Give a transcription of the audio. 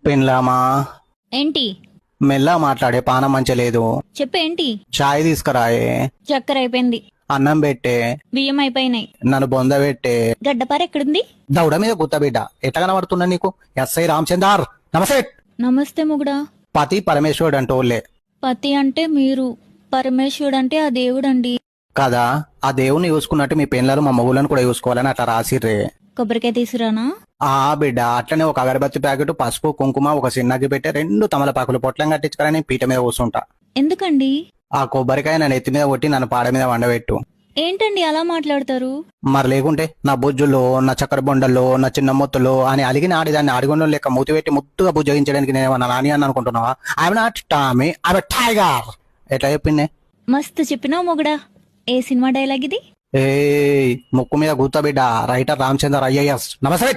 పెన్లామా ఏంటి? మెల్లా మాట్లాడే పానం మంచలేదు. చెప్పేంటి? చాయ్ తీసుకురాయే. చక్కెర అయిపోయింది. అన్నం పెట్టే. బియ్యం అయిపోయినాయి. నన్ను బొంద పెట్టే. గడ్డపార ఎక్కడుంది? దౌడ మీద గుత్తబిడ్డ ఎట్లా కనబడుతున్నా నీకు? ఎస్ఐ రామచందర్ నమస్తే. నమస్తే మొగుడా. పతి పరమేశ్వరుడు అంటోళ్లే పతి అంటే మీరు, పరమేశ్వరుడు అంటే ఆ దేవుడండి కదా. ఆ దేవుని చూసుకున్నట్టు మీ పెన్లను మా మగులను కూడా చూసుకోవాలని అట్లా రాసిర్రే. కొబ్బరికాయ తీసుకురానా? ఆ బిడ్డ అట్లనే ఒక అగరబత్తి ప్యాకెట్, పసుపు, కుంకుమ, ఒక చిన్నగి పెట్టే 2 తమలపాకులు పొట్లం కట్టించుకొని పీట మీద కూర్చుంటా. ఎందుకండి? ఆ కొబ్బరికాయ నా నెత్తి మీద కొట్టి నన్ను పాడ మీద వండబెట్టు. ఏంటండి అలా మాట్లాడతారు? మరి లేకుంటే నా బుజ్జుల్లో, నా చక్కెర బొండల్లో, నా చిన్న మొత్తులు అని అలిగిన ఆడిదాన్ని ఆడిగొండం లెక్క మూతి పెట్టి ముద్దుగా బుజ్జగించడానికి నేనేమన్నా నాని అని అనుకుంటున్నావా? I'm not Tommy, I'm tiger. ఎట్లా చెప్పిందే? మస్తు చెప్పినావు మొగుడా. ఏ సినిమా డైలాగ్ ఇది? ఏ ముక్కు మీద గుర్తబిడ్డ రైటర్ రామచందర్ ఐఏఎస్ నమస్తే.